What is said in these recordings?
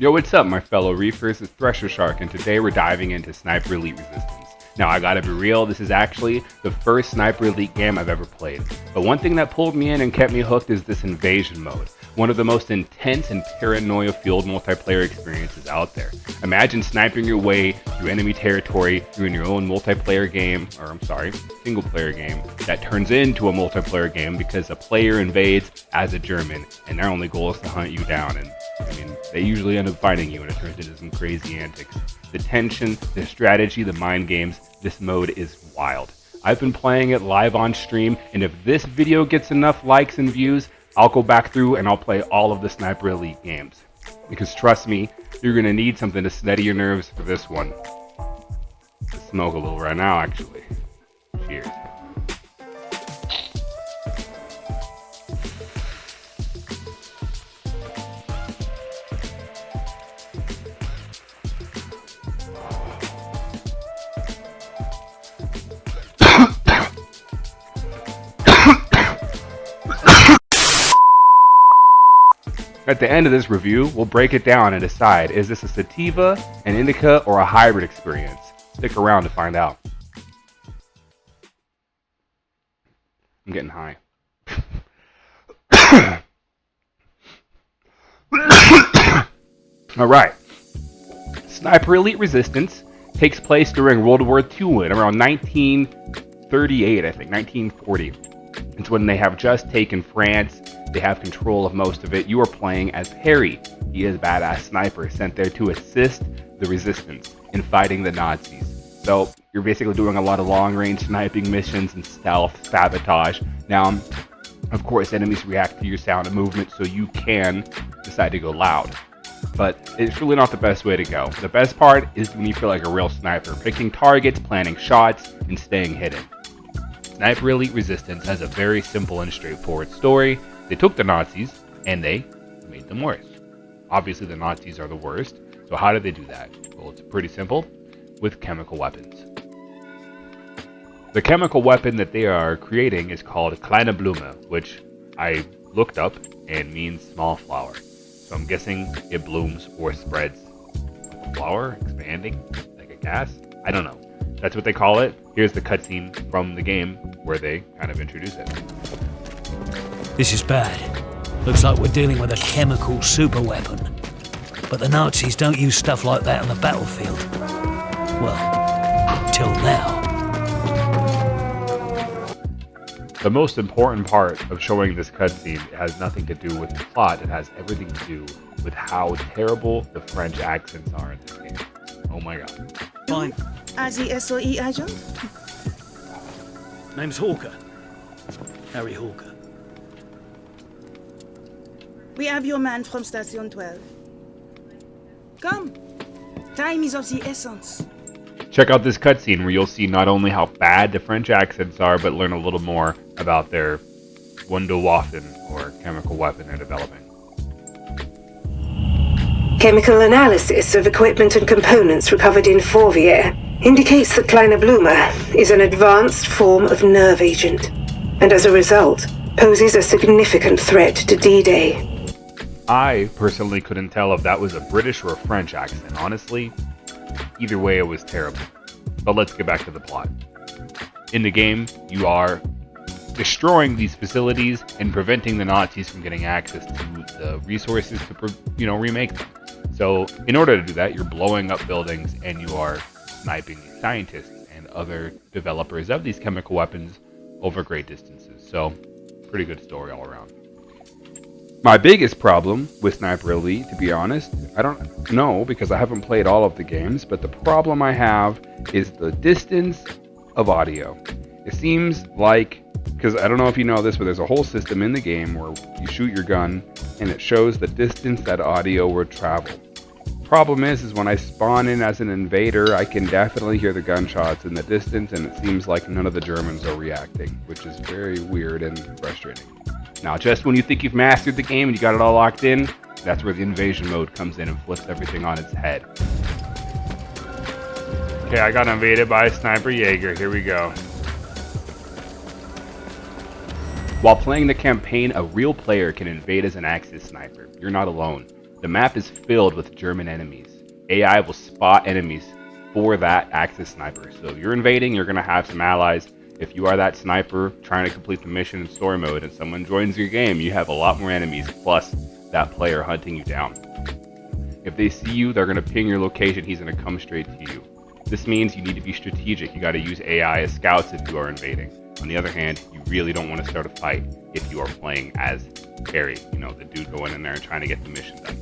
Yo, what's up, my fellow reefers? It's Thresher Shark, and today we're diving into Sniper Elite Resistance. Now, I gotta be real, this is actually the first Sniper Elite game I've ever played. But one thing that pulled me in and kept me hooked is this invasion mode. One of the most intense and paranoia-fueled multiplayer experiences out there. Imagine sniping your way through enemy territory, you're in your own multiplayer game, single player game, that turns into a multiplayer game because a player invades as a German, and their only goal is to hunt you down. And I mean, they usually end up fighting you, and it turns into some crazy antics. The tension, the strategy, the mind games, this mode is wild. I've been playing it live on stream, and if this video gets enough likes and views, I'll go back through and I'll play all of the Sniper Elite games. Because trust me, you're going to need something to steady your nerves for this one. I'll smoke a little right now, actually. Cheers. At the end of this review, we'll break it down and decide, is this a Sativa, an Indica, or a hybrid experience? Stick around to find out. I'm getting high. Alright. Sniper Elite Resistance takes place during World War II in around 1938, I think, 1940. It's when they have just taken France. They have control of most of it. You are playing as Harry. He is a badass sniper sent there to assist the resistance in fighting the Nazis. So you're basically doing a lot of long-range sniping missions and stealth, sabotage. Now, of course, enemies react to your sound and movement, so you can decide to go loud. But it's really not the best way to go. The best part is when you feel like a real sniper, picking targets, planning shots, and staying hidden. Sniper Elite Resistance has a very simple and straightforward story. They took the Nazis, and they made them worse. Obviously, the Nazis are the worst, so how did they do that? Well, it's pretty simple, with chemical weapons. The chemical weapon that they are creating is called Kleine Blume, which I looked up and means small flower. So I'm guessing it blooms or spreads like a flower, expanding, like a gas? I don't know. That's what they call it. Here's the cutscene from the game where they kind of introduce it. This is bad. Looks like we're dealing with a chemical superweapon. But the Nazis don't use stuff like that on the battlefield. Well, till now. The most important part of showing this cutscene has nothing to do with the plot. It has everything to do with how terrible the French accents are in this game. Oh my god. Fine. As the SOE agent? Name's Hawker. Harry Hawker. We have your man from Station 12. Come. Time is of the essence. Check out this cutscene where you'll see not only how bad the French accents are, but learn a little more about their Wunderwaffen, or chemical weapon they're developing. Chemical analysis of equipment and components recovered in Fourvier indicates that Kleine Blume is an advanced form of nerve agent, and as a result, poses a significant threat to D-Day. I personally couldn't tell if that was a British or a French accent. Honestly, either way it was terrible. But let's get back to the plot. In the game, you are destroying these facilities and preventing the Nazis from getting access to the resources to, remake them. So in order to do that, you're blowing up buildings and you are sniping scientists and other developers of these chemical weapons over great distances. So pretty good story all around. My biggest problem with Sniper Elite, to be honest, I don't know because I haven't played all of the games, but the problem I have is the distance of audio. It seems like, because I don't know if you know this, but there's a whole system in the game where you shoot your gun and it shows the distance that audio would travel. Problem is when I spawn in as an invader, I can definitely hear the gunshots in the distance, and it seems like none of the Germans are reacting, which is very weird and frustrating. Now, just when you think you've mastered the game and you got it all locked in, that's where the invasion mode comes in and flips everything on its head. Okay, I got invaded by a sniper Jaeger. Here we go. While playing the campaign, a real player can invade as an Axis sniper. You're not alone. The map is filled with German enemies. AI will spot enemies for that Axis sniper. So if you're invading, you're going to have some allies. If you are that sniper trying to complete the mission in story mode and someone joins your game, you have a lot more enemies plus that player hunting you down. If they see you, they're going to ping your location. He's going to come straight to you. This means you need to be strategic. You got to use AI as scouts if you are invading. On the other hand, you really don't want to start a fight if you are playing as Harry, the dude going in there and trying to get the mission done.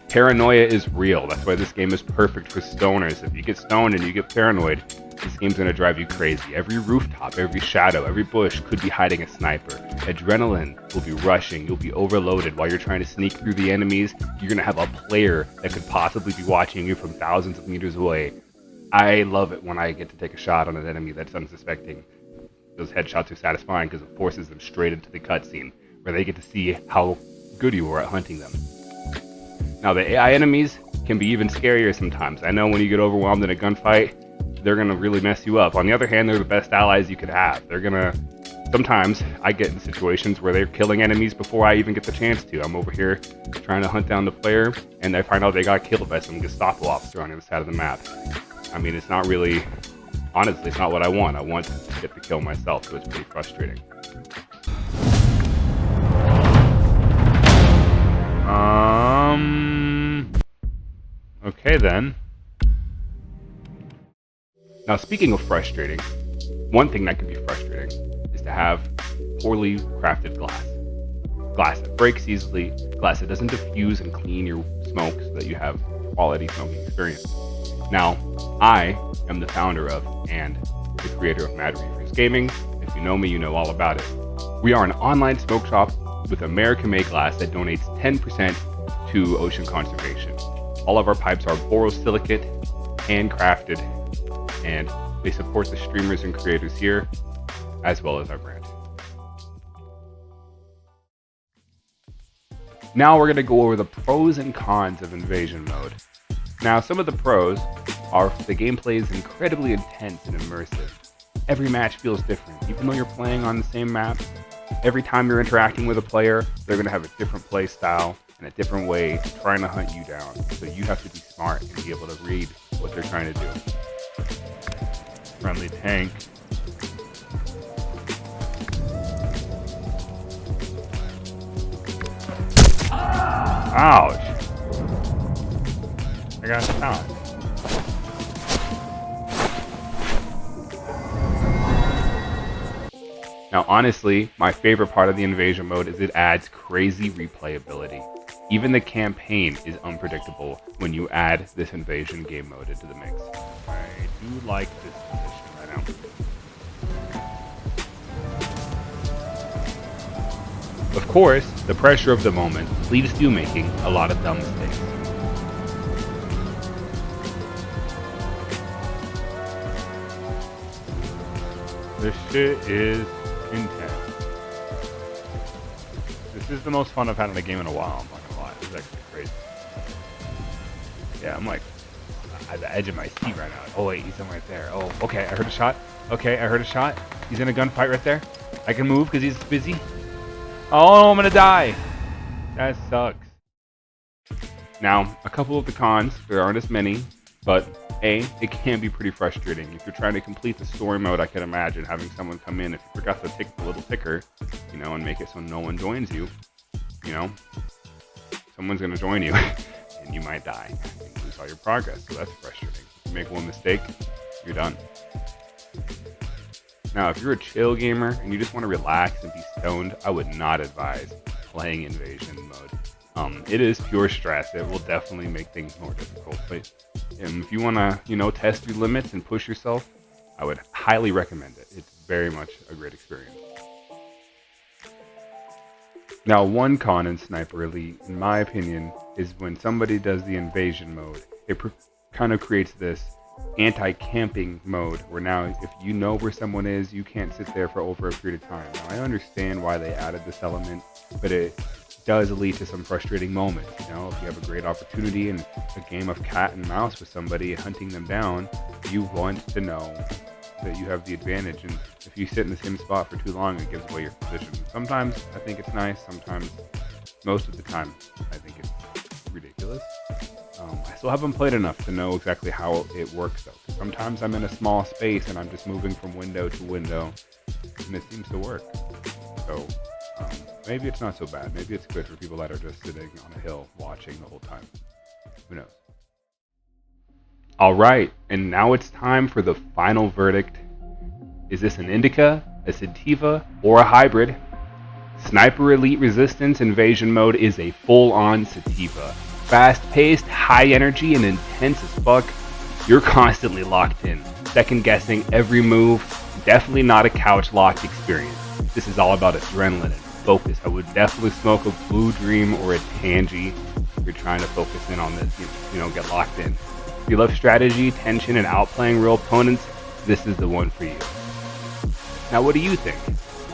Paranoia is real. That's why this game is perfect for stoners. If you get stoned and you get paranoid, this game's going to drive you crazy. Every rooftop, every shadow, every bush could be hiding a sniper. Adrenaline will be rushing. You'll be overloaded while you're trying to sneak through the enemies. You're going to have a player that could possibly be watching you from thousands of meters away. I love it when I get to take a shot on an enemy that's unsuspecting. Those headshots are satisfying because it forces them straight into the cutscene, where they get to see how good you are at hunting them. Now, the AI enemies can be even scarier sometimes. I know when you get overwhelmed in a gunfight, they're going to really mess you up. On the other hand, they're the best allies you could have. They're going to... Sometimes I get in situations where they're killing enemies before I even get the chance to. I'm over here trying to hunt down the player, and I find out they got killed by some Gestapo officer on the other side of the map. I mean, it's not really... Honestly, it's not what I want. I want to get the kill myself, so it's pretty frustrating. Okay then. Now, speaking of frustrating, one thing that can be frustrating is to have poorly crafted glass. Glass that breaks easily, glass that doesn't diffuse and clean your smoke so that you have quality smoking experience. Now, I am the founder of and the creator of Mad Reefers Gaming. If you know me, you know all about it. We are an online smoke shop with American-made glass that donates 10% to ocean conservation. All of our pipes are borosilicate, handcrafted, and they support the streamers and creators here, as well as our brand. Now we're going to go over the pros and cons of Invasion Mode. Now, some of the pros are the gameplay is incredibly intense and immersive. Every match feels different. Even though you're playing on the same map, every time you're interacting with a player, they're going to have a different play style and a different way trying to hunt you down. So you have to be smart and be able to read what they're trying to do. Friendly tank. Ouch! I got shot. Now, honestly, my favorite part of the Invasion Mode is it adds crazy replayability. Even the campaign is unpredictable when you add this Invasion game mode into the mix. I do like this position right now. Of course, the pressure of the moment leaves you making a lot of dumb mistakes. This shit is intense. This is the most fun I've had in a game in a while, I'm not gonna lie. This is actually crazy. Yeah, I'm like at the edge of my seat right now. Oh wait, he's right there. Oh, okay, I heard a shot. Okay, I heard a shot. He's in a gunfight right there. I can move because he's busy. Oh, I'm gonna die. That sucks. Now, a couple of the cons, there aren't as many, but it can be pretty frustrating. If you're trying to complete the story mode, I can imagine having someone come in, if you forgot to tick the little ticker, and make it so no one joins you, someone's going to join you, and you might die and lose all your progress, so that's frustrating. If you make one mistake, you're done. Now, if you're a chill gamer and you just want to relax and be stoned, I would not advise playing Invasion Mode. It is pure stress. It will definitely make things more difficult, but if you want to, test your limits and push yourself, I would highly recommend it. It's very much a great experience. Now, one con in Sniper Elite, in my opinion, is when somebody does the Invasion Mode, it kind of creates this anti-camping mode where now if you know where someone is, you can't sit there for over a period of time. Now, I understand why they added this element, but it does lead to some frustrating moments. If you have a great opportunity in a game of cat and mouse with somebody hunting them down, you want to know that you have the advantage, and if you sit in the same spot for too long, it gives away your position. Sometimes I think it's nice, sometimes, most of the time, I think it's ridiculous. I still haven't played enough to know exactly how it works though. Sometimes I'm in a small space and I'm just moving from window to window, and it seems to work. So maybe it's not so bad. Maybe it's good for people that are just sitting on a hill watching the whole time. Who knows? Alright, and now it's time for the final verdict. Is this an Indica, a Sativa, or a hybrid? Sniper Elite Resistance Invasion Mode is a full-on Sativa. Fast-paced, high energy, and intense as fuck. You're constantly locked in, second-guessing every move. Definitely not a couch-locked experience. This is all about adrenaline and focus. I would definitely smoke a Blue Dream or a Tangy if you're trying to focus in on this, get locked in. If you love strategy, tension, and outplaying real opponents, this is the one for you. Now, what do you think?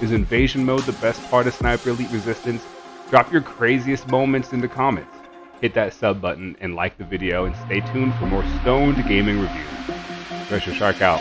Is Invasion Mode the best part of Sniper Elite Resistance? Drop your craziest moments in the comments. Hit that sub button and like the video, and stay tuned for more stoned gaming reviews. Treasure Shark out.